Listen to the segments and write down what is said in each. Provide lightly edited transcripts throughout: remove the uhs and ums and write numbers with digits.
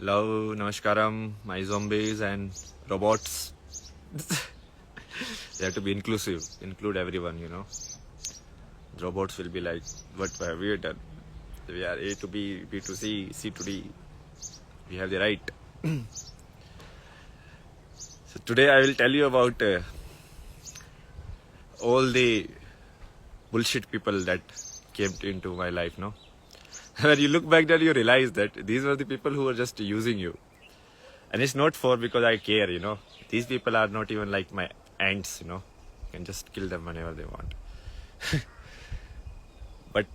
Hello, Namaskaram, my zombies and robots. They have to be inclusive, include everyone. Robots will be like, what have we done? We are A to B, B to C, C to D. We have the right. So today I will tell you about all the bullshit people that came into my life, no? When you look back then you realize that these were the people who were just using you. And it's not for because I care. These people are not even like my ants. You can just kill them whenever they want. But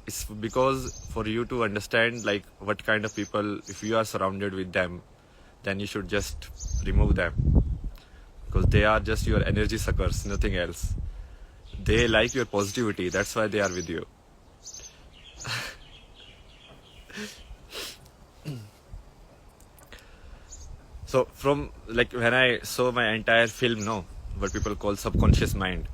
it's because for you to understand like what kind of people, if you are surrounded with them, then you should just remove them. Because they are just your energy suckers, nothing else. They like your positivity, that's why they are with you. So from like when I saw my entire film, what people call subconscious mind.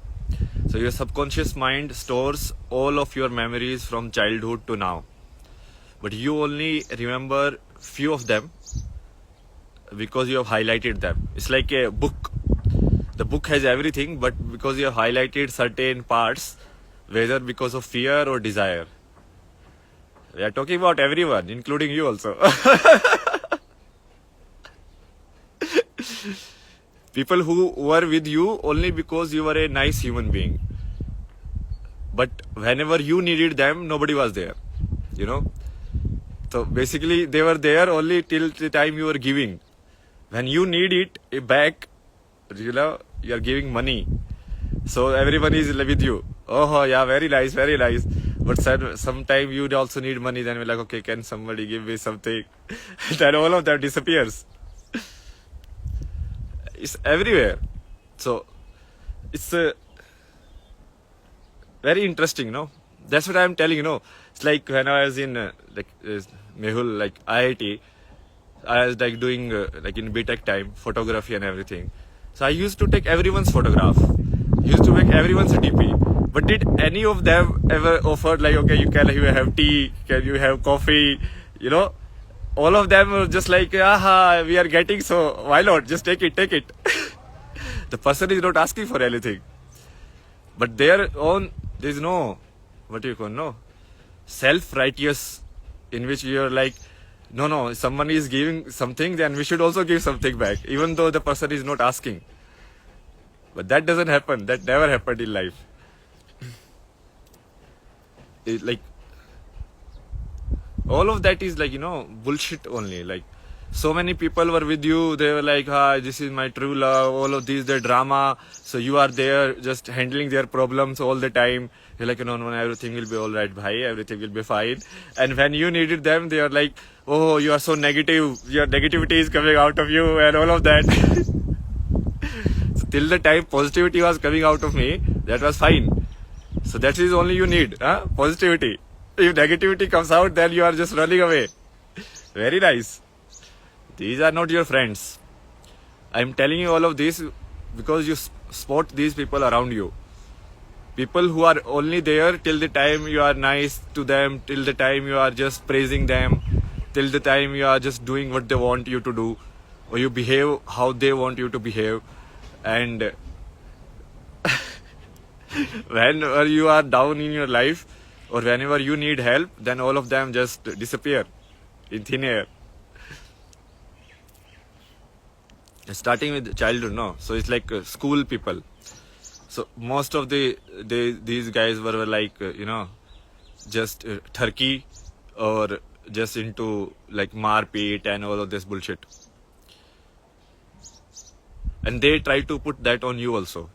So your subconscious mind stores all of your memories from childhood to now. But you only remember few of them because you have highlighted them. It's like a book. The book has everything, but because you have highlighted certain parts, whether because of fear or desire. We are talking about everyone, including you also. People who were with you only because you were a nice human being. But whenever you needed them, nobody was there. So basically, they were there only till the time you were giving. When you need it back, you are giving money. So everyone is with you. Oh, yeah, very nice, very nice. But sometime you also need money. Then we're like, okay, can somebody give me something? Then all of that disappears. It's everywhere. So it's very interesting, That's what I'm telling you, It's like when I was in Mehul, like IIT, I was like doing like in BTech time, photography and everything. So I used to take everyone's photograph, used to make everyone's DP. But did any of them ever offered like, okay, can you have tea, can you have coffee, All of them were just like, aha, we are getting, so why not? Just take it. The person is not asking for anything. But their own, there's no, self-righteous, in which you're like, no, someone is giving something, then we should also give something back, even though the person is not asking. But that doesn't happen. That never happened in life. All of that is bullshit only. Like, so many people were with you. They were like, hi, this is my true love. All of these, the drama. So you are there just handling their problems all the time. You're like, no, everything will be all right, bhai. Everything will be fine. And when you needed them, they are like, oh, you are so negative. Your negativity is coming out of you and all of that. So till the time positivity was coming out of me, that was fine. So that is only you need, positivity. If negativity comes out, then you are just running away. Very nice. These are not your friends. I'm telling you all of this because you spot these people around you. People who are only there till the time you are nice to them, till the time you are just praising them, till the time you are just doing what they want you to do, or you behave how they want you to behave. And whenever you are down in your life, or whenever you need help, then all of them just disappear in thin air. Starting with childhood, So it's like school people. So most of these guys were like, just Turkey or just into like Marpeet and all of this bullshit. And they try to put that on you also.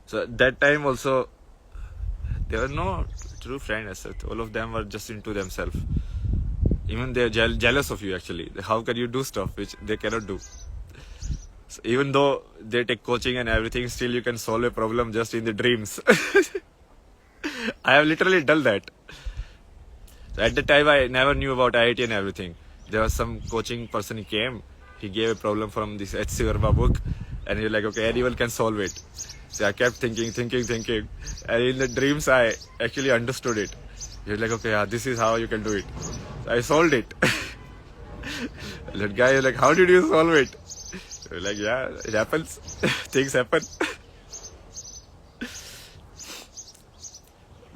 So at that time also, there were no true friends. All of them were just into themselves. Even they're jealous of you actually. How can you do stuff which they cannot do? So even though they take coaching and everything, still you can solve a problem just in the dreams. I have literally done that. So at the time I never knew about IIT and everything. There was some coaching person who came. He gave a problem from this H.C. Verma book. And you're like, okay, anyone can solve it. So I kept thinking. And in the dreams, I actually understood it. You're like, okay, this is how you can do it. So I solved it. That guy is like, how did you solve it? We're like, yeah, it happens. Things happen.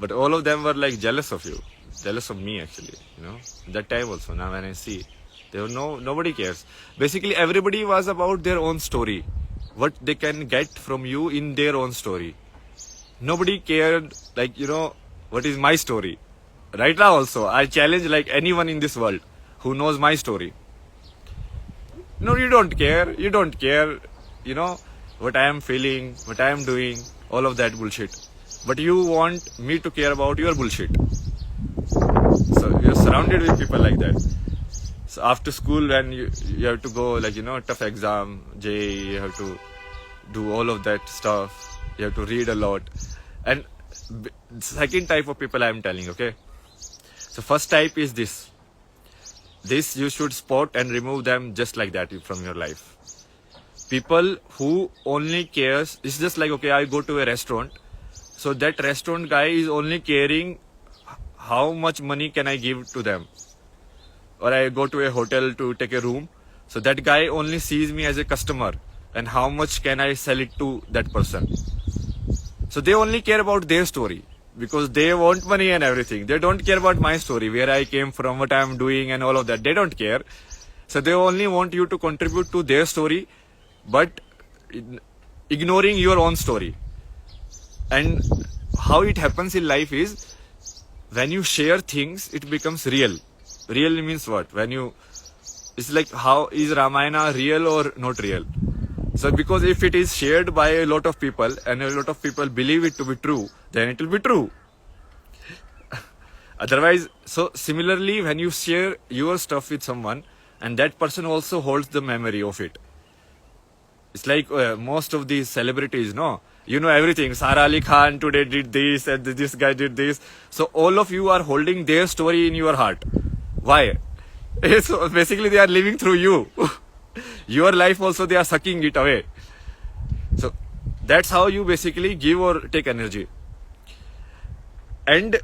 But all of them were like jealous of you, jealous of me actually. That time also. Now when I see, they were nobody cares. Basically, everybody was about their own story, what they can get from you in their own story. Nobody cared like what is my story. Right now also, I challenge like anyone in this world who knows my story. No, you don't care. You don't care. What I am feeling, what I am doing, all of that bullshit. But you want me to care about your bullshit. So you're surrounded with people like that. So after school, when you have to go like tough exam, JEE, you have to do all of that stuff. You have to read a lot. And second type of people I am telling, okay? So first type is this. This you should spot and remove them just like that from your life. People who only cares, it's just like, okay, I go to a restaurant. So that restaurant guy is only caring how much money can I give to them. Or I go to a hotel to take a room. So that guy only sees me as a customer and how much can I sell it to that person. So they only care about their story because they want money and everything. They don't care about my story, where I came from, what I am doing and all of that. They don't care. So they only want you to contribute to their story, but ignoring your own story. And how it happens in life is when you share things, it becomes real. Real means what? It's like, how is Ramayana real or not real? So because if it is shared by a lot of people and a lot of people believe it to be true, then it will be true. Otherwise, so similarly, when you share your stuff with someone and that person also holds the memory of it. It's like most of these celebrities, no? You know everything. Sara Ali Khan today did this and this guy did this. So all of you are holding their story in your heart. Why? So basically they are living through you. Your life also they are sucking it away. So that's how you basically give or take energy. And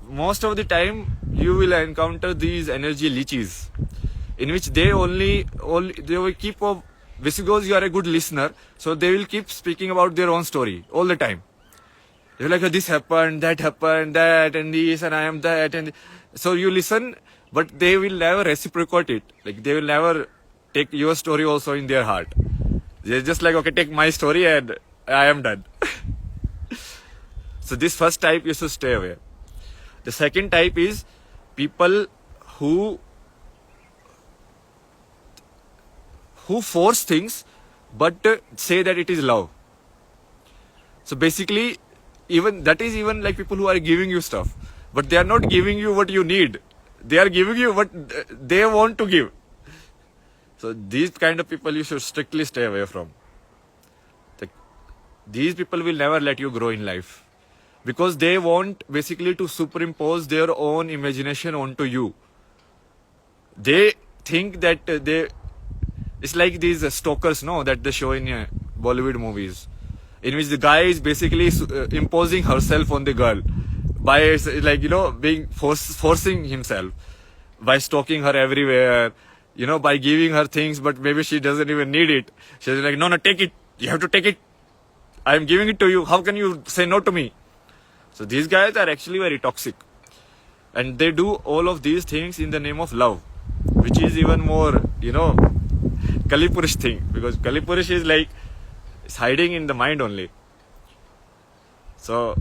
most of the time you will encounter these energy leeches in which they will keep up. Because you are a good listener, so they will keep speaking about their own story all the time. They're like, oh, this happened, that, and this, and I am that. And so you listen, but they will never reciprocate it. Like, they will never take your story also in their heart. They're just like, okay, take my story and I am done. So this first type you should stay away. The second type is people who force things but say that it is love. So basically, even like people who are giving you stuff, but they are not giving you what you need. They are giving you what they want to give. So these kind of people you should strictly stay away from. These people will never let you grow in life because they want basically to superimpose their own imagination onto you. They think that it's like these stalkers, no, that they show in Bollywood movies, in which the guy is basically imposing herself on the girl by being forcing himself by stalking her everywhere, by giving her things, but maybe she doesn't even need it. She's like, no, take it. You have to take it. I am giving it to you. How can you say no to me? So these guys are actually very toxic. And they do all of these things in the name of love, which is even more, Kalipurish thing, because Kalipurish is like, it's hiding in the mind only. So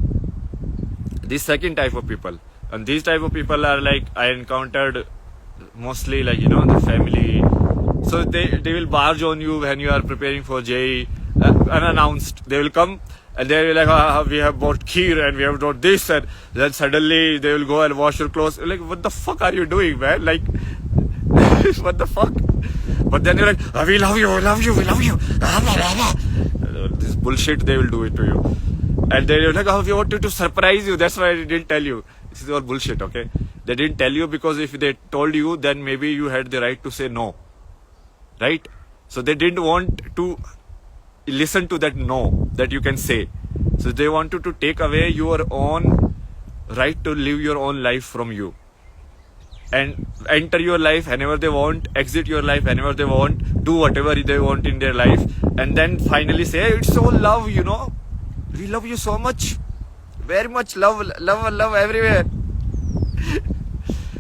this second type of people, and these type of people are like, I encountered mostly like, the family. So they will barge on you when you are preparing for JEE, unannounced. They will come and they will like, we have bought kheer and we have bought this, and then suddenly they will go and wash your clothes. Like, what the fuck are you doing, man? Like, what the fuck? But then you're like, oh, we love you. This bullshit, they will do it to you. And then you're like, oh, we wanted to surprise you. That's why I didn't tell you. This is all bullshit, okay? They didn't tell you because if they told you, then maybe you had the right to say no. Right? So they didn't want to listen to that no that you can say. So they wanted to take away your own right to live your own life from you. and enter your life whenever they want, exit your life whenever they want, do whatever they want in their life, and then finally say, hey, it's so love, you know, we love you so much, very much love everywhere.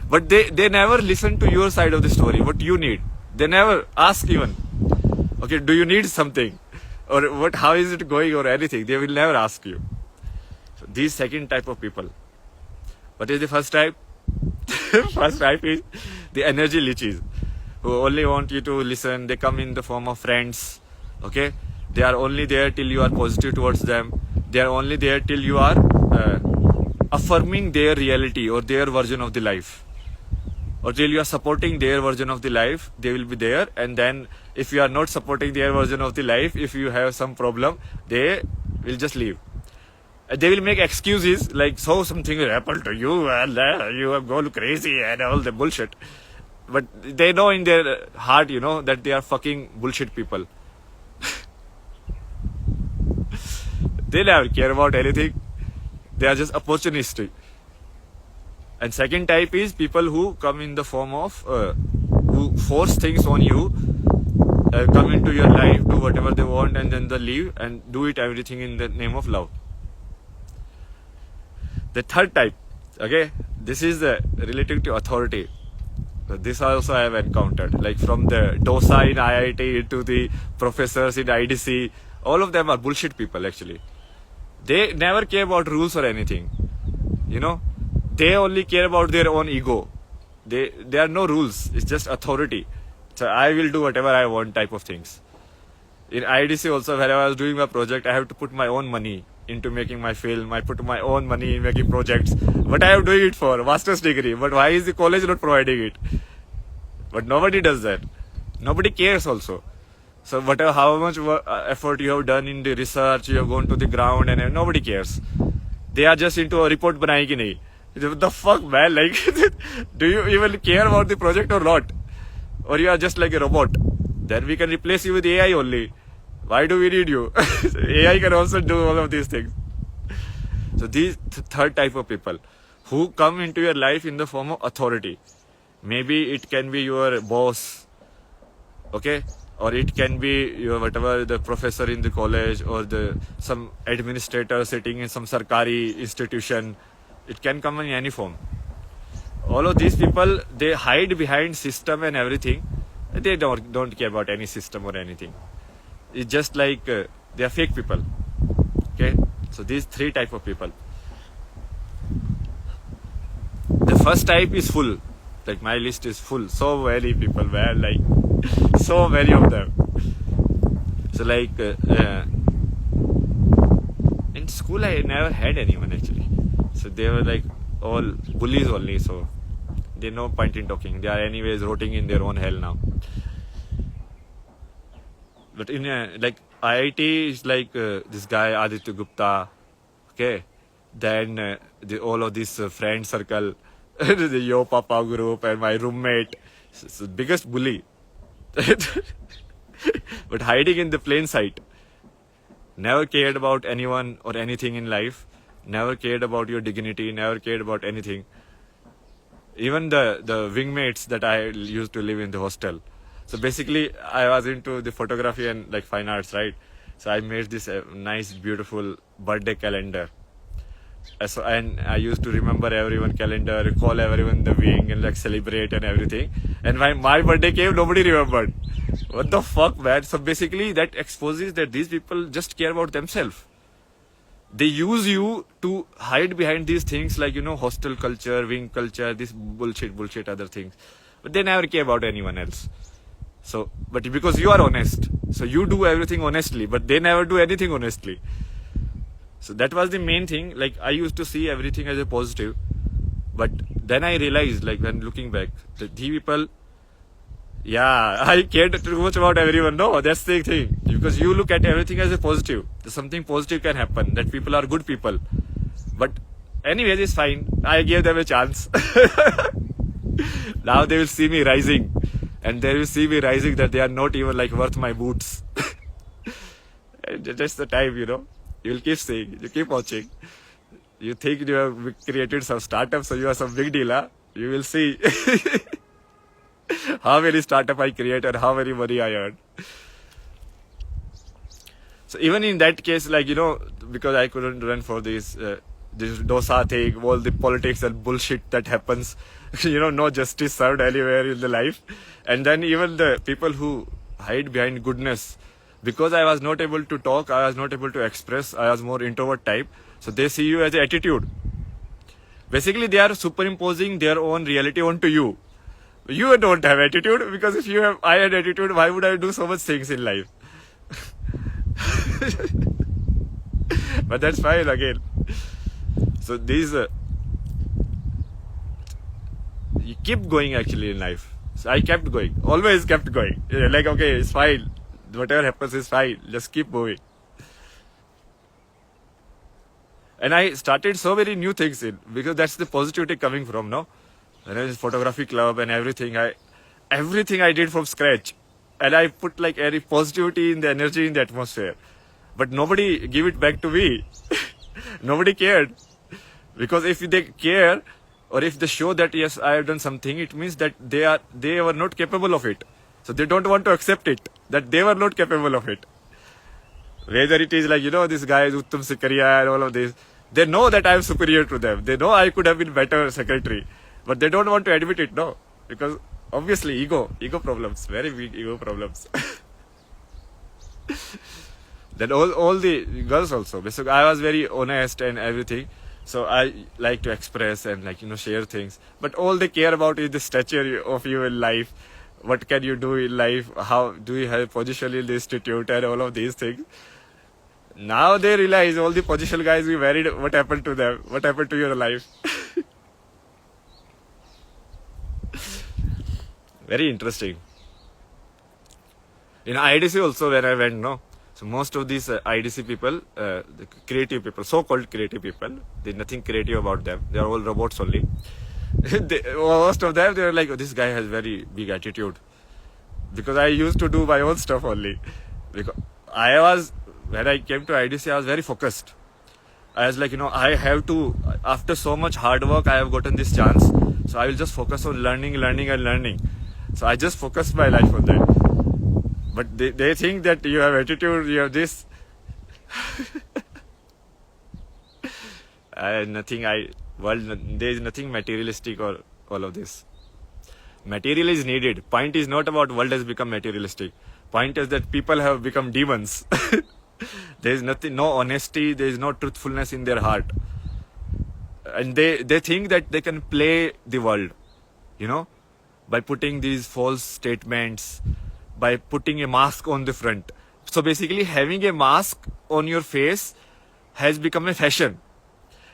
But they never listen to your side of the story, what you need. They never ask even, okay, do you need something? Or what? How is it going or anything? They will never ask you. So these second type of people. What is the first type? First type is the energy leeches, who only want you to listen. They come in the form of friends. Okay, they are only there till you are positive towards them. They are only there till you are affirming their reality or their version of the life, or till you are supporting their version of the life. They will be there, and then if you are not supporting their version of the life, if you have some problem, they will just leave. They will make excuses like, so something will happen to you and you have gone crazy and all the bullshit. But they know in their heart, you know, that they are fucking bullshit people. They never care about anything. They are just opportunistic. And second type is people who come in the form of who force things on you, come into your life, do whatever they want, and then they leave and do it everything in the name of love. The third type, okay, this is related to authority. So this also I have encountered, like from the DOSA in IIT to the professors in IDC. All of them are bullshit people actually. They never care about rules or anything, you know. They only care about their own ego. There are no rules. It's just authority. So I will do whatever I want type of things. In IDC also, whenever I was doing my project, I have to put my own money into making my film. I put my own money in making projects. What I am doing it for? Master's degree. But why is the college not providing it? But nobody does that. Nobody cares also. So whatever, how much effort you have done in the research, you have gone to the ground, and nobody cares. They are just into a report banai ki nahi. What the fuck, man? Like, do you even care about the project or not? Or you are just like a robot? Then we can replace you with AI only. Why do we need you? AI can also do all of these things. So these third type of people who come into your life in the form of authority. Maybe it can be your boss, okay? Or it can be your whatever, the professor in the college, or some administrator sitting in some sarkari institution. It can come in any form. All of these people, they hide behind system and everything. They don't care about any system or anything. It's just like they are fake people. Okay, so these three type of people. The first type is full. Like my list is full. So many people, man. Like so many of them. So like in school, I never had anyone actually. So they were like all bullies only. So there's no point in talking. They are anyways rotting in their own hell now. But in like IIT is like this guy Aditya Gupta, okay. Then all of this friend circle, the Yo Papa group, and my roommate, it's the biggest bully. But hiding in the plain sight. Never cared about anyone or anything in life. Never cared about your dignity. Never cared about anything. Even the wingmates that I used to live in the hostel. So basically, I was into the photography and like fine arts, right? So I made this nice, beautiful birthday calendar. And I used to remember everyone calendar, call everyone the wing, and like celebrate and everything. And when my birthday came, nobody remembered. What the fuck, man? So basically, that exposes that these people just care about themselves. They use you to hide behind these things like, you know, hostel culture, wing culture, this bullshit, other things. But they never care about anyone else. So, but because you are honest, so you do everything honestly, but they never do anything honestly. So that was the main thing. Like I used to see everything as a positive, but then I realized, like when looking back, that the people, yeah, I cared too much about everyone. No, that's the thing. Because you look at everything as a positive. Something positive can happen. That people are good people. But anyways, it's fine. I gave them a chance. Now they will see me rising. And they will see me rising that they are not even like worth my boots. Just the time, you know. You will keep seeing. You keep watching. You think you have created some startup, so you are some big deal, huh? You will see how many startup I create and how many money I earn. So even in that case, like, because I couldn't run for this dosa thing, all the politics and bullshit that happens, no justice served anywhere in the life. And then even the people who hide behind goodness, because I was not able to talk, I was not able to express, I was more introvert type. So they see you as an attitude. Basically, they are superimposing their own reality onto you. You don't have attitude, because if I had attitude, why would I do so much things in life? But that's fine again. So these, you keep going actually in life. So I kept going, always kept going. Like, okay, it's fine. Whatever happens is fine. Just keep moving. And I started so many new things in, because that's the positivity coming from, no? When I was photography club and everything I did from scratch. And I put like any positivity in the energy in the atmosphere. But nobody gave it back to me. Nobody cared. Because if they care, or if they show that yes, I have done something, it means that they were not capable of it. So they don't want to accept it, that they were not capable of it. Whether it is like, this guy is Uttam Sikaria and all of this, they know that I am superior to them. They know I could have been better secretary. But they don't want to admit it, no. Because obviously ego problems, very big ego problems. Then all the girls also. Basically, I was very honest and everything. So I like to express and share things. But all they care about is the stature of you in life. What can you do in life? How do you have a position in the institute and all of these things? Now they realize all the position guys we married, what happened to them? What happened to your life? Very interesting. In IDC also, where I went, no. So most of these IDC people, the creative people, so-called creative people, there's nothing creative about them. They are all robots only. Most of them, they are like, oh, this guy has very big attitude. Because I used to do my own stuff only. Because when I came to IDC, I was very focused. I was like, I have to, after so much hard work, I have gotten this chance. So I will just focus on learning. So I just focused my life on that. But they think that you have attitude, you have this. There is nothing materialistic or all of this. Material is needed. Point is not about world has become materialistic. Point is that people have become demons. There is no honesty, there is no truthfulness in their heart. And they think that they can play the world, by putting these false statements, by putting a mask on the front. So basically having a mask on your face has become a fashion.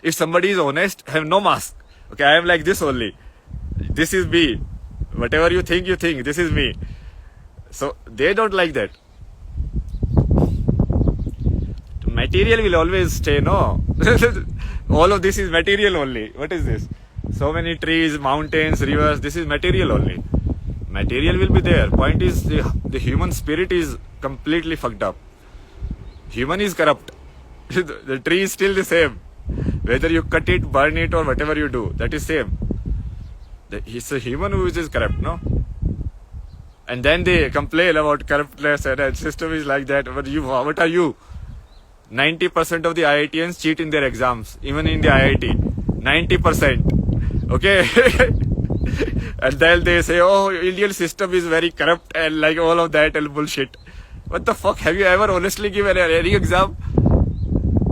If somebody is honest, have no mask. Okay, I am like this only. This is me. Whatever you think, this is me. So they don't like that. Material will always stay, no? All of this is material only. What is this? So many trees, mountains, rivers, this is material only. Material will be there. Point is, the human spirit is completely fucked up. Human is corrupt. The tree is still the same. Whether you cut it, burn it, or whatever you do, that is same. He's a human who is corrupt, no? And then they complain about corruptness and system is like that. But what are you? 90% of the IITians cheat in their exams, even in the IIT. 90%. Okay? And then they say, oh, Indian system is very corrupt and like all of that and bullshit. What the fuck? Have you ever honestly given any exam?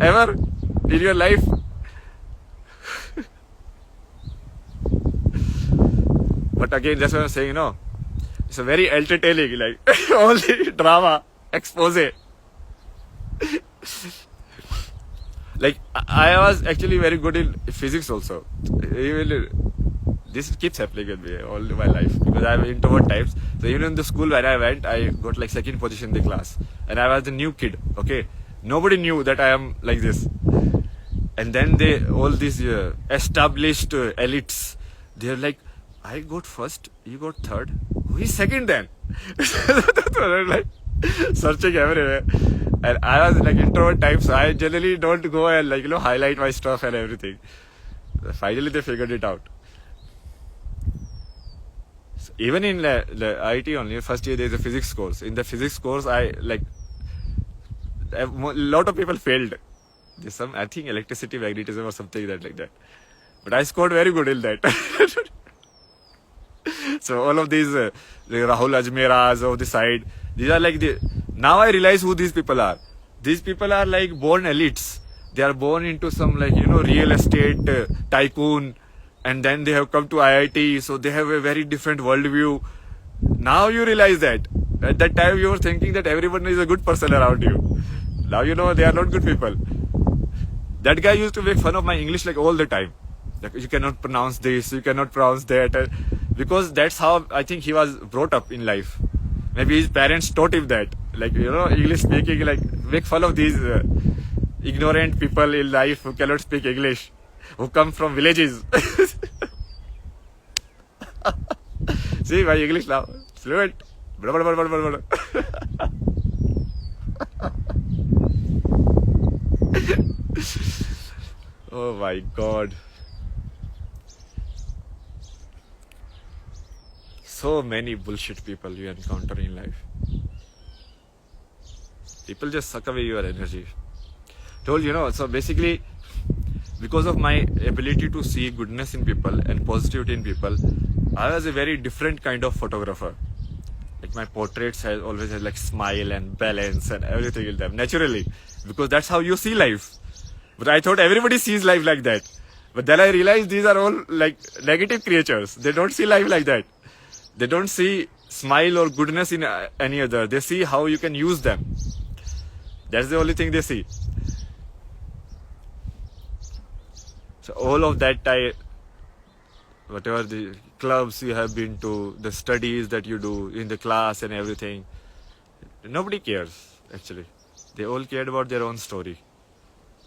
Ever? In your life? But again, that's what I'm saying, It's a very entertaining, like, only drama, expose. Like, I was actually very good in physics also. This keeps happening with me all my life because I'm introvert types. So even in the school when I went, I got like second position in the class. And I was the new kid, okay? Nobody knew that I am like this. And then all these established elites, they're like, I got first, you got third. Who is second then? Like searching everywhere. And I was like introvert type, so I generally don't go and like, highlight my stuff and everything. Finally they figured it out. Even in the IT only, first year there is a physics course. In the physics course, I like a lot of people failed. There's some, I think, electricity magnetism or something like that. But I scored very good in that. So all of these the Rahul Ajmeras of the side, these are like the. Now I realize who these people are. These people are like born elites. They are born into some like real estate tycoon, and then they have come to IIT, so they have a very different worldview. Now you realize that. At that time you were thinking that everyone is a good person around you. Now you know they are not good people. That guy used to make fun of my English like all the time. Like, you cannot pronounce this, you cannot pronounce that. Because that's how I think he was brought up in life. Maybe his parents taught him that. Like, English speaking, like, make fun of these ignorant people in life who cannot speak English, who come from villages. See, my English now, fluent. Blah, blah, blah, blah, blah, blah. Oh my God. So many bullshit people you encounter in life. People just suck away your energy. So basically, because of my ability to see goodness in people and positivity in people, I was a very different kind of photographer. Like my portraits always had like smile and balance and everything in them, naturally, because that's how you see life. But I thought everybody sees life like that. But then I realized these are all like negative creatures. They don't see life like that. They don't see smile or goodness in any other. They see how you can use them. That's the only thing they see. So all of that, whatever the clubs you have been to, the studies that you do in the class and everything, nobody cares actually. They all cared about their own story.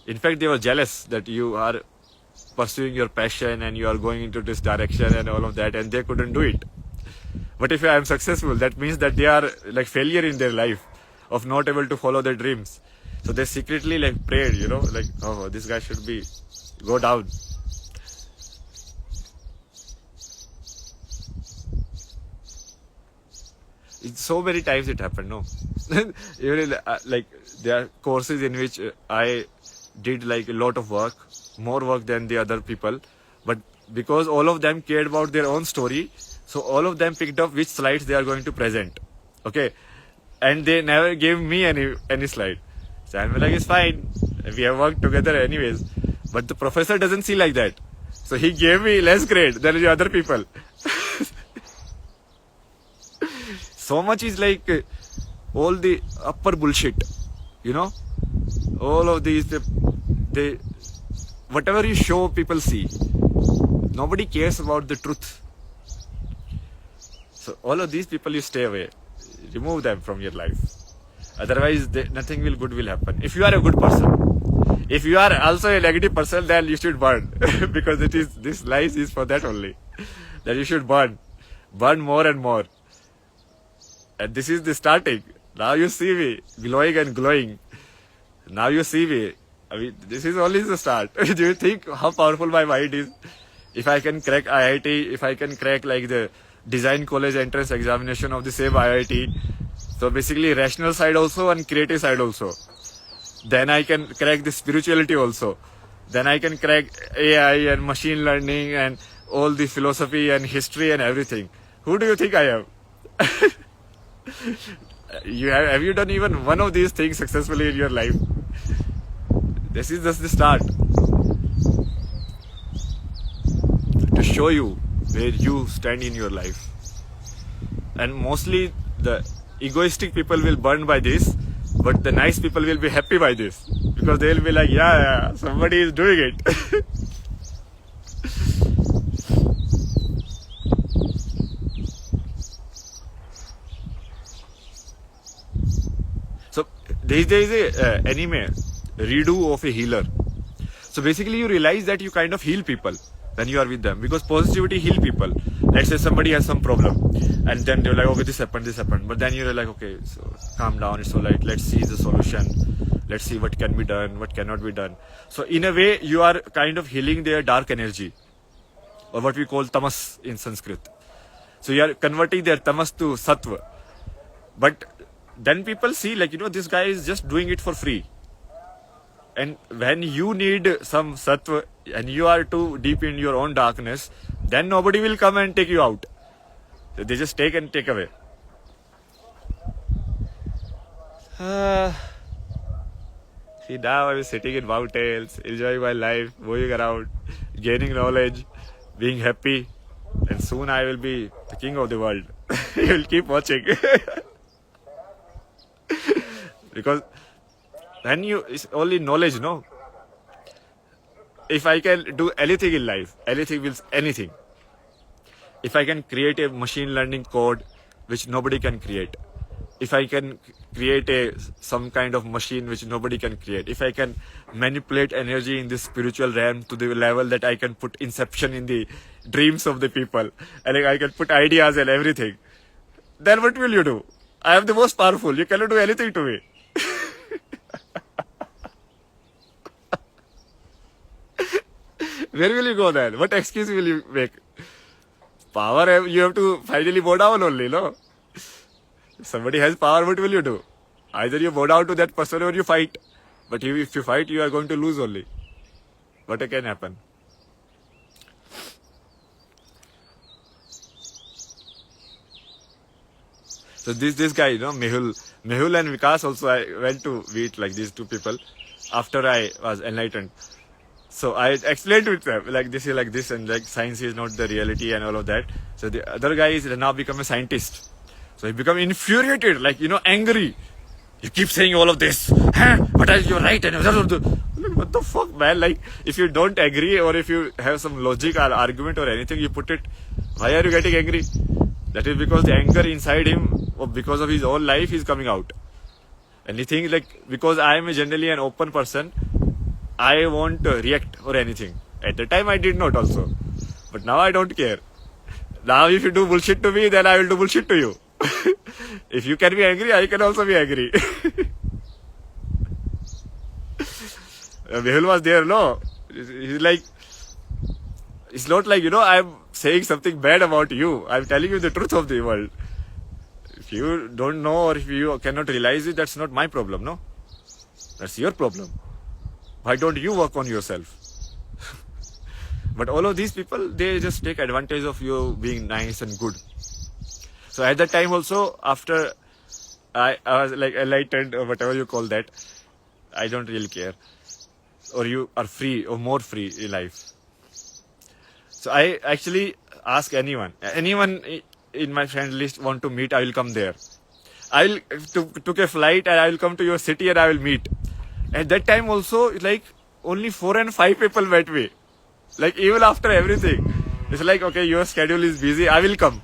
In fact, they were jealous that you are pursuing your passion and you are going into this direction and all of that, and they couldn't do it. But if I am successful, that means that they are like failure in their life of not able to follow their dreams. So they secretly like prayed, like, oh, this guy should go down. So many times it happened, no? Even like there are courses in which I did like a lot of work, more work than the other people. But because all of them cared about their own story, so all of them picked up which slides they are going to present. Okay? And they never gave me any slide. So I'm like, it's fine. We have worked together anyways. But the professor doesn't see like that. So he gave me less grade than the other people. So much is like all the upper bullshit. All of these, they whatever you show, people see. Nobody cares about the truth. So all of these people, you stay away. Remove them from your life. Otherwise, nothing good will happen. If you are a good person, if you are also a negative person, then you should burn. Because this life is for that only. That you should burn more and more. And this is the starting. Now you see me glowing and glowing. Now you see me. I mean, this is only the start. Do you think how powerful my mind is? If I can crack IIT, if I can crack like the design college entrance examination of the same IIT, so basically rational side also and creative side also. Then I can crack the spirituality also. Then I can crack AI and machine learning and all the philosophy and history and everything. Who do you think I am? Have you done even one of these things successfully in your life? This is just the start. To show you where you stand in your life. And mostly the egoistic people will burn by this, but the nice people will be happy by this. Because they will be like, yeah, somebody is doing it. So there is a anime, Redo of a Healer. So basically you realize that you kind of heal people when you are with them, because positivity heal people. Let's say somebody has some problem and then they're like, okay, this happened. But then you're like, okay, so calm down, it's alright, let's see the solution. Let's see what can be done, what cannot be done. So in a way, you are kind of healing their dark energy, or what we call tamas in Sanskrit. So you are converting their tamas to sattva. But then people see like, this guy is just doing it for free. And when you need some sattva and you are too deep in your own darkness, then nobody will come and take you out. They just take and take away. See, now I'm sitting in mountains, enjoying my life, moving around, gaining knowledge, being happy. And soon I will be the king of the world. You will keep watching. Because when it's only knowledge, no? If I can do anything in life, anything means anything. If I can create a machine learning code which nobody can create, if I can create some kind of machine which nobody can create, if I can manipulate energy in this spiritual realm to the level that I can put inception in the dreams of the people, and I can put ideas and everything, then what will you do? I am the most powerful. You cannot do anything to me. Where will you go then? What excuse will you make? Power, you have to finally bow down only, no? If somebody has power, what will you do? Either you bow down to that person or you fight. But if you fight, you are going to lose only. What can happen? So this guy, Mehul and Vikas also, I went to meet like these two people after I was enlightened. So I explained to them like this is like this and like science is not the reality and all of that. So the other guy is now become a scientist. So he become infuriated, like, angry. You keep saying all of this. Huh? But you're right. And what the fuck, man? Like, if you don't agree or if you have some logic or argument or anything, you put it. Why are you getting angry? That is because the anger inside him, or because of his own life, is coming out. And he thinks like, because I am generally an open person, I won't react or anything. At the time I did not also. But now I don't care. Now if you do bullshit to me, then I will do bullshit to you. If you can be angry, I can also be angry. Mehul was there, no? He's like, it's not like, I'm saying something bad about you. I'm telling you the truth of the world. If you don't know or if you cannot realize it, that's not my problem, no? That's your problem. Why don't you work on yourself? But all of these people, they just take advantage of you being nice and good. So at that time also, after I was like enlightened or whatever you call that, I don't really care. Or you are free or more free in life. So I actually ask anyone in my friend list want to meet, I will come there. I will took a flight and I will come to your city and I will meet. At that time also, like only 4 and 5 people met me. Like even after everything, it's like, okay, your schedule is busy, I will come.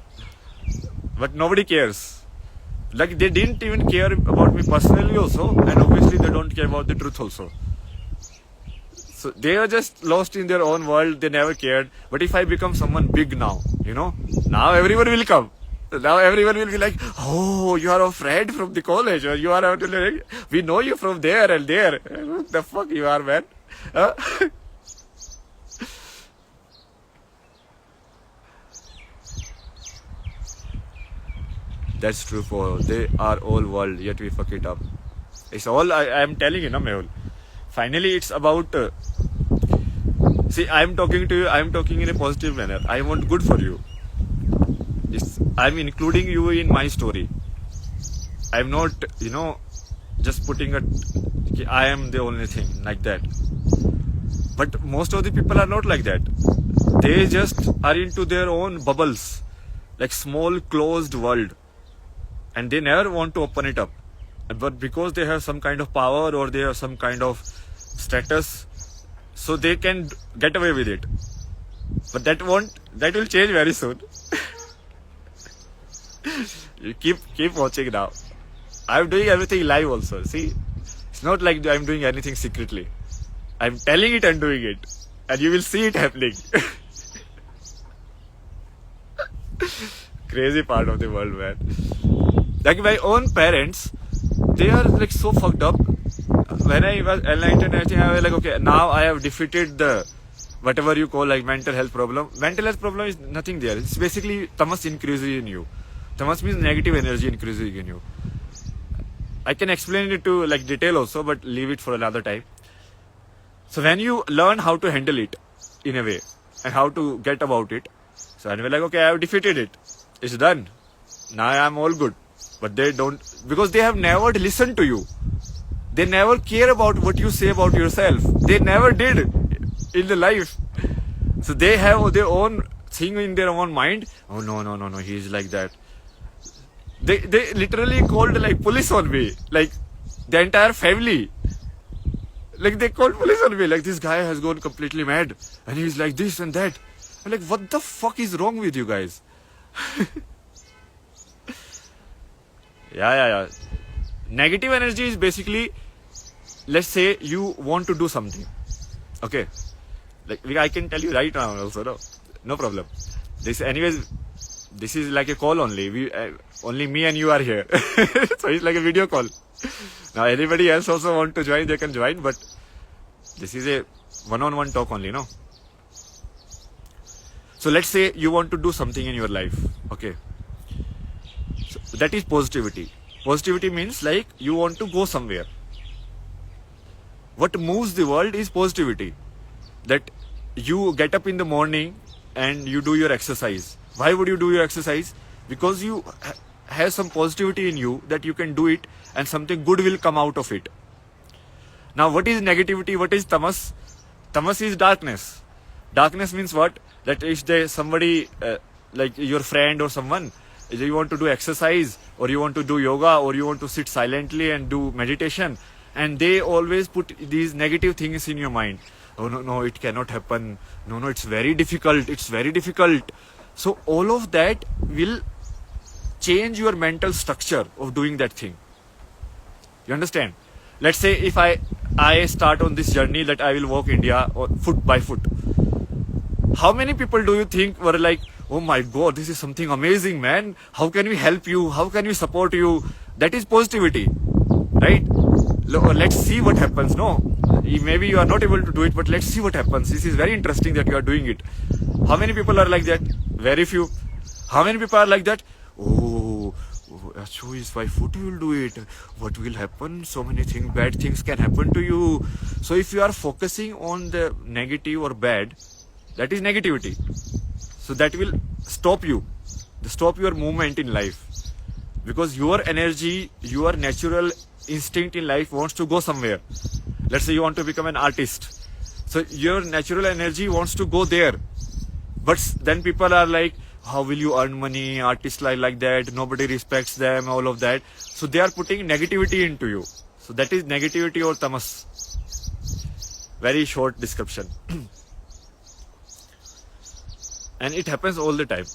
But nobody cares. Like they didn't even care about me personally also, and obviously they don't care about the truth also. So they are just lost in their own world, they never cared. But if I become someone big now, now everyone will come. Now everyone will be like, oh, you are a friend from the college, or you are, we know you from there and there. What the fuck you are, man? Huh? That's true for they are all world, yet we fuck it up. It's all I am telling you, Mehul. Finally, it's about. See, I am talking to you. I am talking in a positive manner. I want good for you. I'm including you in my story. I'm not, just putting I am the only thing like that. But most of the people are not like that. They just are into their own bubbles, like small closed world. And they never want to open it up. But because they have some kind of power or they have some kind of status, so they can get away with it. But that will change very soon. You keep watching now. I'm doing everything live also. See, it's not like I'm doing anything secretly. I'm telling it and doing it. And you will see it happening. Crazy part of the world, man. Like my own parents, they are like so fucked up. When I was enlightened, I was like, okay, now I have defeated whatever you call like mental health problem. Mental health problem is nothing there. It's basically tamas increasing in you. Tamas means negative energy increasing in you. I can explain it to like detail also, but leave it for another time. So when you learn how to handle it in a way and how to get about it, so and we're like, okay, I have defeated it. It's done. Now I'm all good. But they don't, because they have never listened to you. They never care about what you say about yourself. They never did in the life. So they have their own thing in their own mind. Oh no, he's like that. They literally called like police on me. Like the entire family. Like they called police on me. Like this guy has gone completely mad. And he's like this and that. I'm like, what the fuck is wrong with you guys? Yeah. Negative energy is basically, let's say you want to do something. Okay. Like I can tell you right now also, no problem. This is like a call only. Only me and you are here. So it's like a video call. Now anybody else also want to join, they can join, but this is a one-on-one talk only, no? So let's say you want to do something in your life. Okay. So that is positivity. Positivity means like you want to go somewhere. What moves the world is positivity. That you get up in the morning and you do your exercise. Why would you do your exercise? Because you have some positivity in you that you can do it and something good will come out of it. Now what is negativity? What is tamas? Tamas is darkness. Darkness means what? That if there somebody like your friend or someone, you want to do exercise or you want to do yoga or you want to sit silently and do meditation, and they always put these negative things in your mind. Oh no, it cannot happen. No, it's very difficult. So all of that will change your mental structure of doing that thing. You understand? Let's say if I start on this journey that I will walk India or foot by foot. How many people do you think were like, oh my God, this is something amazing, man. How can we help you? How can we support you? That is positivity, right? Let's see what happens. No, maybe you are not able to do it, but let's see what happens. This is very interesting that you are doing it. How many people are like that? Very few. How many people are like that? Oh, so is by foot you will do it. What will happen? So many things, bad things can happen to you. So if you are focusing on the negative or bad, that is negativity. So that will stop you, stop your movement in life. Because your energy, your natural instinct in life wants to go somewhere. Let's say you want to become an artist. So your natural energy wants to go there. But then people are like, how will you earn money? Artists like that. Nobody respects them, all of that. So they are putting negativity into you. So that is negativity or tamas. Very short description. And it happens all the time.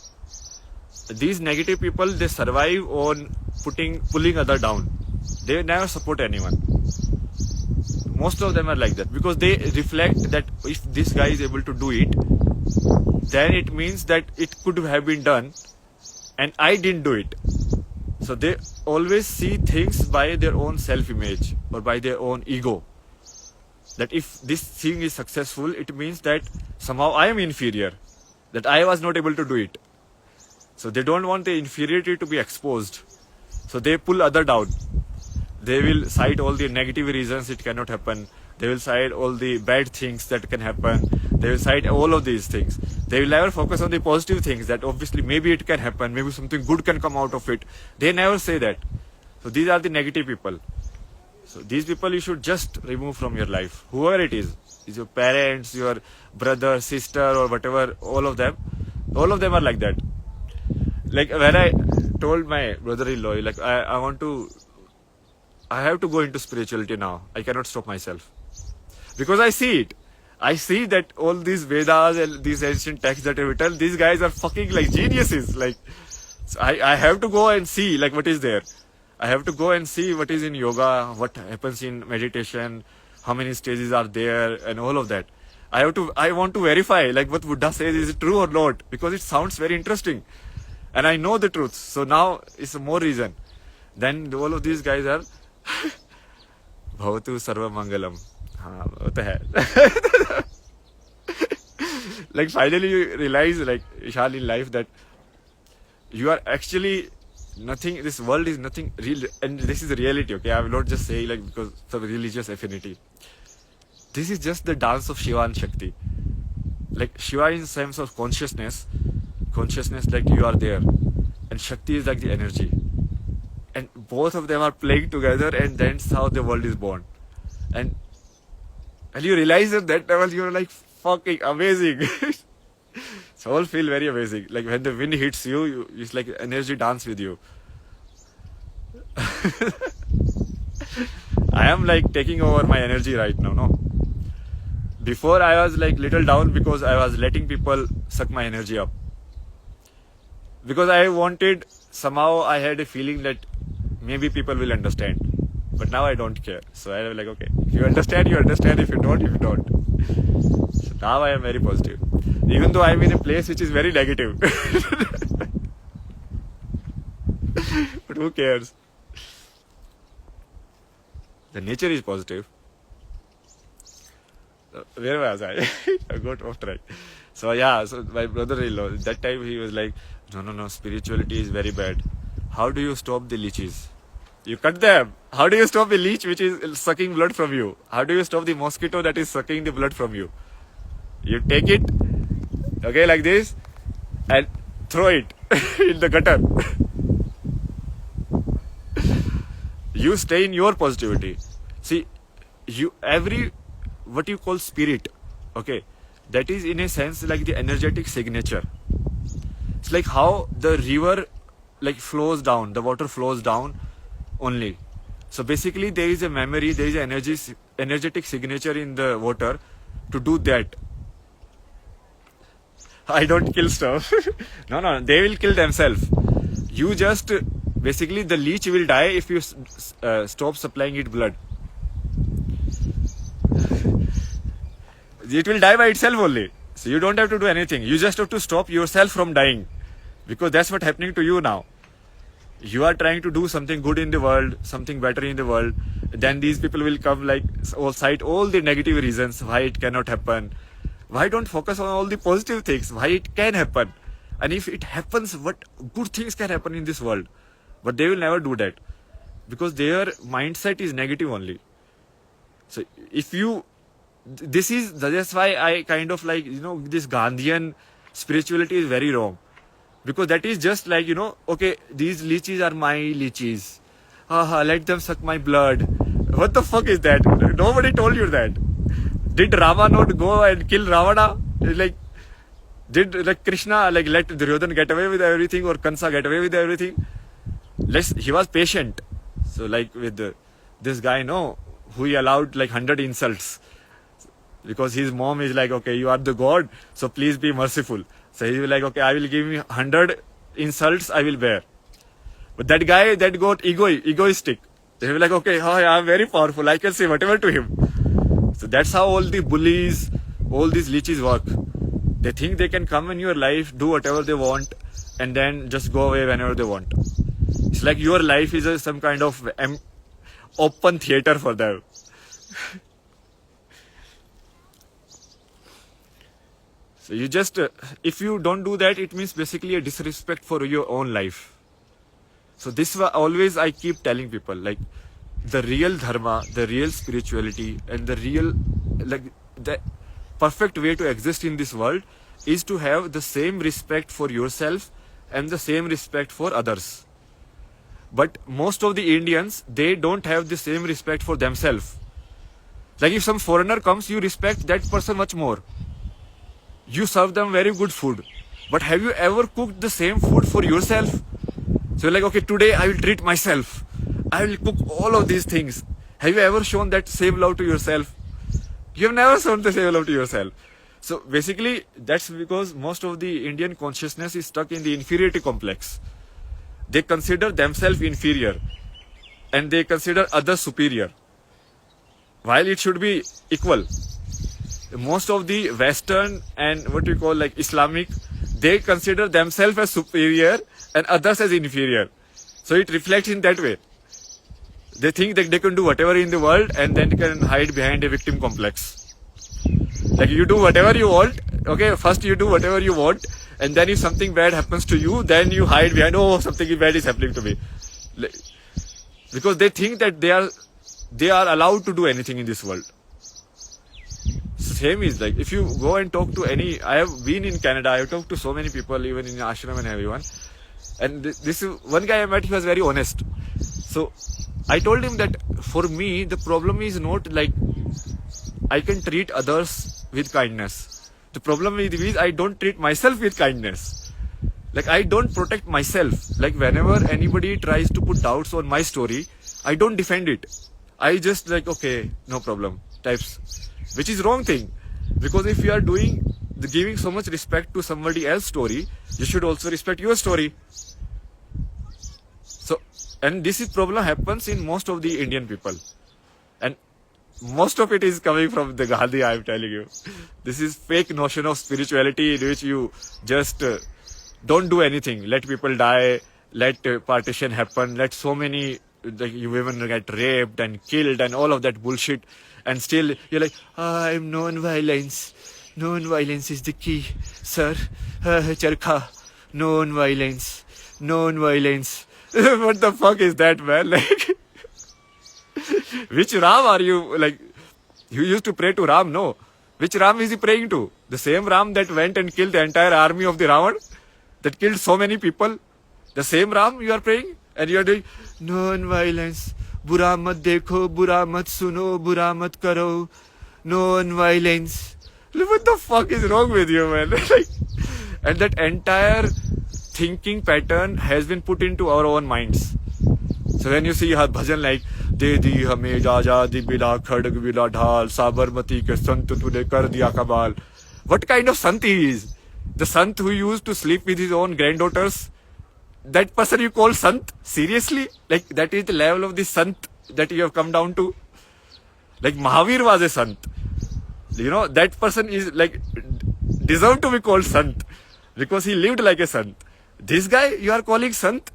These negative people, they survive on pulling other down. They never support anyone. Most of them are like that because they reflect that if this guy is able to do it, then it means that it could have been done and I didn't do it. So they always see things by their own self-image or by their own ego. That if this thing is successful, it means that somehow I am inferior, that I was not able to do it. So they don't want the inferiority to be exposed. So they pull other down. They will cite all the negative reasons it cannot happen. They will cite all the bad things that can happen. They will cite all of these things. They will never focus on the positive things that obviously maybe it can happen, maybe something good can come out of it. They never say that. So these are the negative people. So these people you should just remove from your life. Whoever it is your parents, your brother, sister or whatever, all of them are like that. Like when I told my brother-in-law, like I have to go into spirituality now. I cannot stop myself. Because I see it. I see that all these Vedas and these ancient texts that are written, these guys are fucking like geniuses. Like, so I have to go and see like what is there. I have to go and see what is in yoga, what happens in meditation, how many stages are there and all of that. I want to verify like what Buddha says, is it true or not? Because it sounds very interesting. And I know the truth. So now it's more reason. Then all of these guys are Bhavatu Sarva Mangalam. हाँ वो तो है like finally you realize, like Ishal, in life, that you are actually nothing. This world is nothing real, and this is a reality. Okay, I will not just say like because of religious affinity. This is just the dance of Shiva and Shakti. Like Shiva in sense of consciousness, like you are there, and Shakti is like the energy, and both of them are playing together, and that's how the world is born. And you realize at that level, you're like fucking amazing. So all feel very amazing. Like when the wind hits you, it's like energy dance with you. I am like taking over my energy right now. No, before I was like little down because I was letting people suck my energy up. Because I wanted, somehow I had a feeling that maybe people will understand. But now I don't care. So I was like, okay, if you understand, you understand. If you don't, you don't. So now I am very positive. Even though I'm in a place which is very negative. But who cares? The nature is positive. Where was I? I got off track. So yeah, so my brother-in-law, that time he was like, no, spirituality is very bad. How do you stop the leeches? You cut them. How do you stop the leech which is sucking blood from you? How do you stop the mosquito that is sucking the blood from you? You take it, okay, like this, and throw it in the gutter. You stay in your positivity. See, what you call spirit, okay, that is in a sense like the energetic signature. It's like how the river like flows down, the water flows down only. So basically there is a memory, there is an energetic signature in the water to do that. I don't kill stuff. No, they will kill themselves. You just, basically the leech will die if you stop supplying it blood. It will die by itself only. So you don't have to do anything. You just have to stop yourself from dying. Because that's what's happening to you now. You are trying to do something good in the world, something better in the world. Then these people will come like cite all the negative reasons why it cannot happen. Why don't focus on all the positive things? Why it can happen? And if it happens, what good things can happen in this world? But they will never do that. Because their mindset is negative only. So if you... That's why I kind of like, this Gandhian spirituality is very wrong. Because that is just like, okay, these leeches are my leeches. Let them suck my blood. What the fuck is that? Nobody told you that. Did Rama not go and kill Ravana? Did Krishna let Duryodhana get away with everything or Kansa get away with everything? He was patient. So like with this guy, who he allowed like 100 insults. Because his mom is like, okay, you are the God, so please be merciful. So he was like, okay, I will give you 100 insults, I will bear. But that guy that got egoistic. They were like, okay, I am very powerful, I can say whatever to him. So that's how all the bullies, all these leeches work. They think they can come in your life, do whatever they want, and then just go away whenever they want. It's like your life is some kind of open theater for them. So you just, if you don't do that, it means basically a disrespect for your own life. So this always I keep telling people, like the real dharma, the real spirituality, and the real, like the perfect way to exist in this world is to have the same respect for yourself and the same respect for others. But most of the Indians, they don't have the same respect for themselves. Like if some foreigner comes, you respect that person much more. You serve them very good food. But have you ever cooked the same food for yourself? So you're like, okay, today I will treat myself. I will cook all of these things. Have you ever shown that same love to yourself? You have never shown the same love to yourself. So basically, that's because most of the Indian consciousness is stuck in the inferiority complex. They consider themselves inferior and they consider others superior, while it should be equal. Most of the Western and what we call like Islamic, they consider themselves as superior and others as inferior. So it reflects in that way. They think that they can do whatever in the world and then can hide behind a victim complex. Like you do whatever you want, okay, first you do whatever you want, and then if something bad happens to you, then you hide behind, oh, something bad is happening to me. Like, because they think that they are allowed to do anything in this world. Same is like, if you go and talk to any, I have been in Canada, I have talked to so many people, even in ashram and everyone. And this is one guy I met, he was very honest. So I told him that for me, the problem is not like I can treat others with kindness. The problem is I don't treat myself with kindness. Like, I don't protect myself. Like, whenever anybody tries to put doubts on my story, I don't defend it. I just like, okay, no problem, types. Which is wrong thing. Because if you are giving so much respect to somebody else's story, you should also respect your story. So, and this problem happens in most of the Indian people. And most of it is coming from the Gandhi, I am telling you. This is fake notion of spirituality in which you just don't do anything. Let people die, let partition happen, let so many women get raped and killed and all of that bullshit. And still you're like, I'm non-violence. Non-violence is the key, sir. Charkha, non-violence, non-violence. What the fuck is that, man? Like, which Ram are you? Like, you used to pray to Ram, no? Which Ram is he praying to? The same Ram that went and killed the entire army of the Ravan? That killed so many people? The same Ram you are praying? And you are doing non-violence. Bura mat dekho, bura mat suno, bura mat karo. Non-violence. What the fuck is wrong with you, man? Like, and that entire thinking pattern has been put into our own minds. So when you see a bhajan like De di hame jajadi bila khadag bila dhal Sabarmati ke sant tune kar diya kabal. What kind of sant he is? The sant who used to sleep with his own granddaughters? That person you call sant? Seriously? Like, that is the level of the sant that you have come down to? Like, Mahavir was a sant. You know, that person is like deserved to be called sant because he lived like a sant. This guy you are calling sant,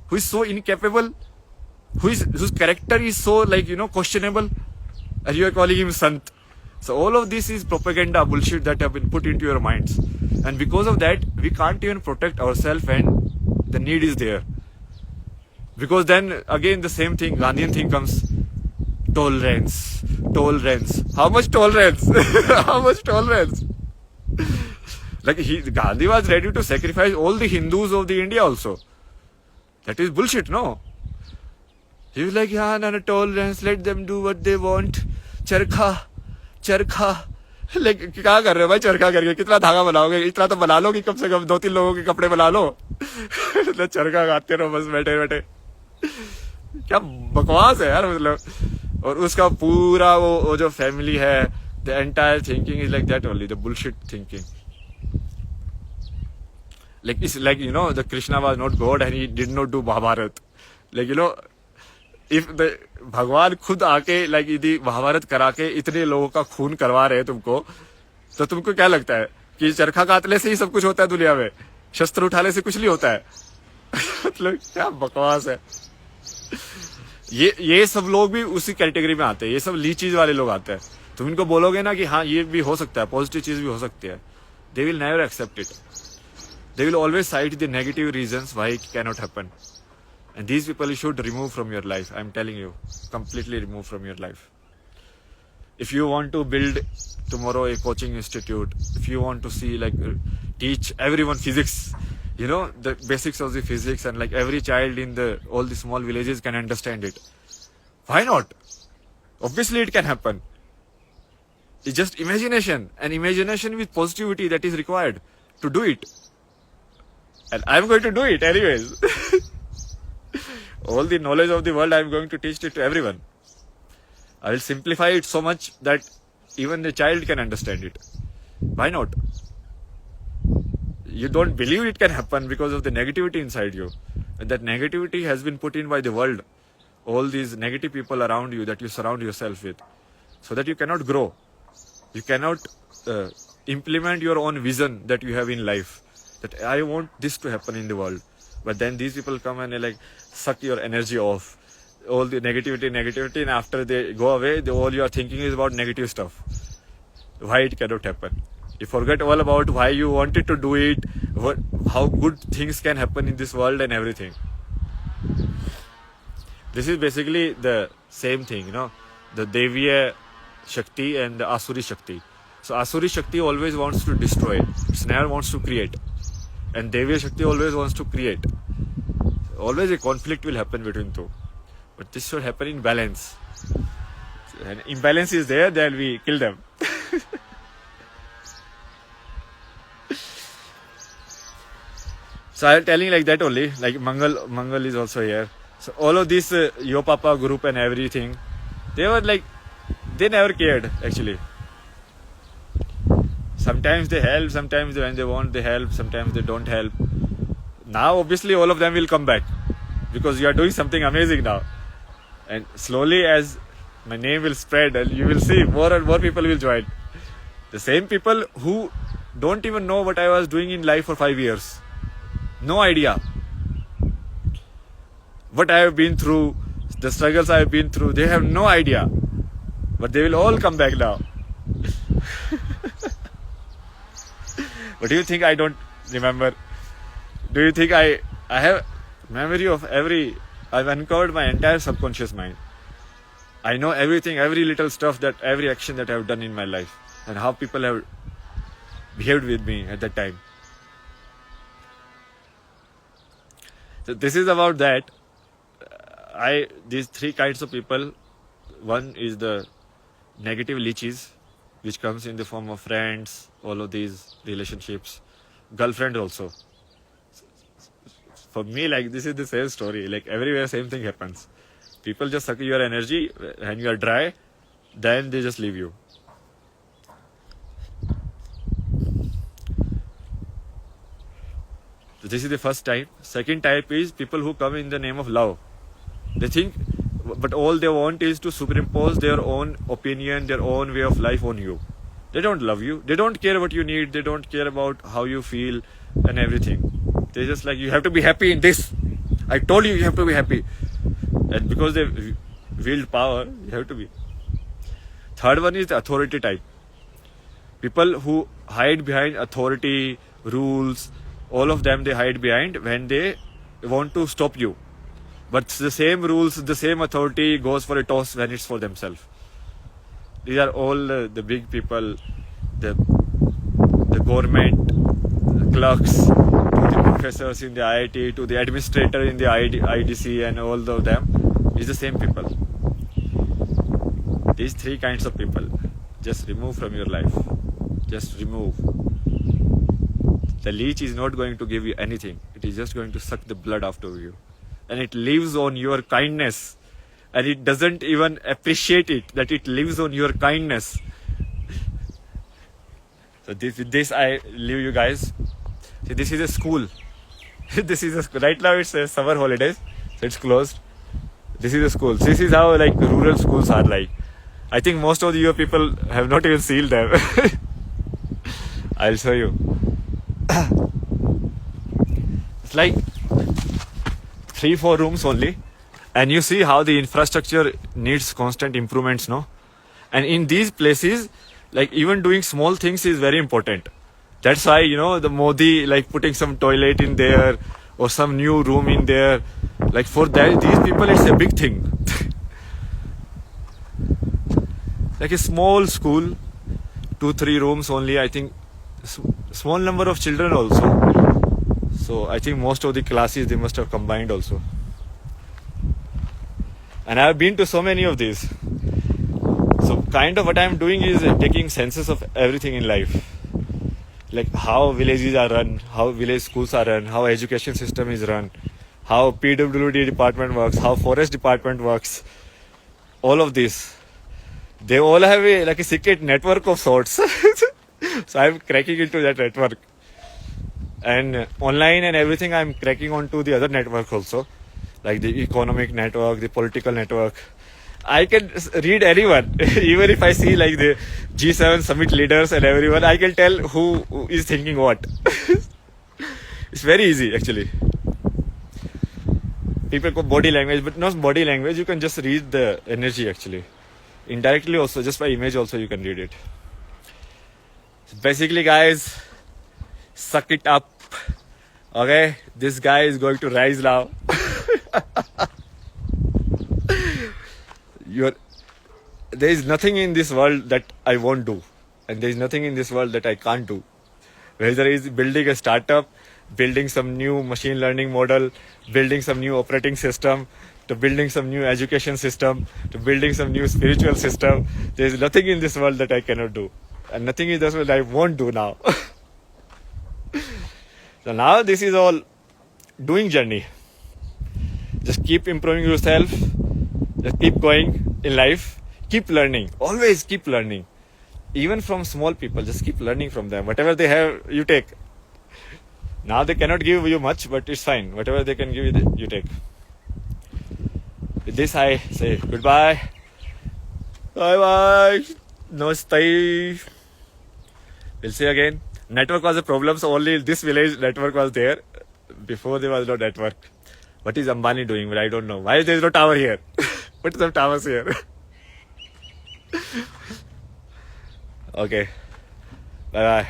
who is so incapable, whose character is so questionable, and you are calling him sant. So all of this is propaganda bullshit that have been put into your minds, and because of that we can't even protect ourselves, and the need is there. Because then again the same thing, Gandhian thing comes. Tolerance. How much tolerance? How much tolerance? Like, Gandhi was ready to sacrifice all the Hindus of the India also. That is bullshit, no? He was like, yeah, no tolerance, let them do what they want. Charkha. Like, क्या कर रहे हो भाई चरखा करके? कितना धागा बनाओगे? इतना तो बना लो कि कम से कम 2-3 लोगों के कपड़े बना लो. चरखा गाते रहो बस बैठे. क्या बकवास है यार, मतलब. और उसका पूरा वो जो फैमिली है, the entire thinking is like that only, the bullshit thinking. Like, it's like, the Krishna was not God and he did not do Mahabharat. Like, if the भगवान खुद आके like यदि महाभारत करा के इतने लोगों का खून करवा रहे हैं तुमको, तो तुमको क्या लगता है कि चरखा काटने से ही सब कुछ होता है दुनिया में? शस्त्र उठाने से कुछ नहीं होता है? मतलब क्या बकवास है. ये सब लोग भी उसी कैटेगरी में आते हैं. ये सब लीचीज वाले लोग आते हैं. तुम इनको बोलोगे ना कि हाँ ये भी हो सकता है, पॉजिटिव चीज भी हो सकती है, they will never accept it. They will always cite the negative reasons why it cannot happen. And these people you should remove from your life. I'm telling you, completely remove from your life. If you want to build tomorrow a coaching institute, if you want to see teach everyone physics, the basics of the physics, and like every child in all the small villages can understand it. Why not? Obviously it can happen. It's just imagination, and imagination with positivity that is required to do it. And I'm going to do it anyways. All the knowledge of the world I'm going to teach it to everyone. I will simplify it so much that even the child can understand it. Why not? You don't believe it can happen because of the negativity inside you. And that negativity has been put in by the world. All these negative people around you that you surround yourself with. So that you cannot grow. You cannot implement your own vision that you have in life. That I want this to happen in the world. But then these people come and they suck your energy off. All the negativity, and after they go away, all you are thinking is about negative stuff. Why it cannot happen? You forget all about why you wanted to do it, how good things can happen in this world and everything. This is basically the same thing, the Deviya Shakti and the Asuri Shakti. So Asuri Shakti always wants to destroy. It never wants to create. And Deviya Shakti always wants to create. Always a conflict will happen between two. But this should happen in balance. When imbalance is there, then we kill them. So I'm telling like that only. Like Mangal is also here. So all of this Yo Papa group and everything, they were like, they never cared actually. Sometimes they help, sometimes when they want they help, sometimes they don't help. Now obviously all of them will come back because you are doing something amazing now. And slowly as my name will spread and you will see more and more people will join. The same people who don't even know what I was doing in life for 5 years. No idea. What I have been through, the struggles I have been through, they have no idea. But they will all come back now. But do you think I don't remember? Do you think I have memory of I've uncovered my entire subconscious mind. I know everything, every little stuff, that every action that I have done in my life and how people have behaved with me at that time. So this is about that. These three kinds of people. One is the negative leeches, which comes in the form of friends, all of these relationships, girlfriend also. For me, like, this is the same story. Like, everywhere same thing happens. People just suck your energy and you are dry, then they just leave you. So this is the first type. Second type is people who come in the name of love. They think, but all they want is to superimpose their own opinion, their own way of life on you. They don't love you. They don't care what you need. They don't care about how you feel and everything. They just like, you have to be happy in this. I told you, you have to be happy. And because they wield power, you have to be. Third one is the authority type. People who hide behind authority, rules, all of them they hide behind when they want to stop you. But the same rules, the same authority goes for a toss when it's for themselves. These are all the big people, the government, the clerks, to the professors in the IIT, to the administrator in the IDC, and all of them is the same people. These three kinds of people, just remove from your life. Just remove. The leech is not going to give you anything. It is just going to suck the blood out of you. And it lives on your kindness. And it doesn't even appreciate it, that it lives on your kindness. So with this I leave you guys. See, this is a school. This is a school. Right now it's summer holidays, so it's closed. This is a school. This is how like rural schools are like. I think most of your people have not even seen them. I'll show you. It's like 3-4 rooms only, and you see how the infrastructure needs constant improvements, no? And in these places, like even doing small things is very important. That's why, the Modi like putting some toilet in there or some new room in there. Like for that, these people, it's a big thing. Like a small school, 2-3 rooms only, I think, small number of children also. So I think most of the classes, they must have combined also. And I have been to so many of these. So kind of what I am doing is taking census of everything in life. Like how villages are run, how village schools are run, how education system is run, how PWD department works, how forest department works. All of this. They all have a secret network of sorts. So I'm cracking into that network. And online and everything, I'm cracking onto the other network also. Like the economic network, the political network. I can read anyone. Even if I see like the G7 summit leaders and everyone, I can tell who is thinking what. It's very easy actually. People call body language, but not body language. You can just read the energy actually. Indirectly also, just by image also you can read it. Basically, guys, suck it up. Okay, this guy is going to rise now. You're There is nothing in this world that I won't do, and there is nothing in this world that I can't do. Whether it's building a startup, building some new machine learning model, building some new operating system, to building some new education system, to building some new spiritual system, there is nothing in this world that I cannot do, and nothing in this world I won't do now. So now this is all doing journey. Just keep improving yourself. Just keep going in life. Keep learning. Always keep learning. Even from small people, just keep learning from them. Whatever they have, you take. Now they cannot give you much, but it's fine. Whatever they can give you, you take. With this, I say goodbye. Bye bye. Namaste. We'll see you again. Network was a problem, so only this village network was there. Before there was no network. What is Ambani doing? But I don't know. Why there is no tower here? What is the towers here? Okay. Bye bye.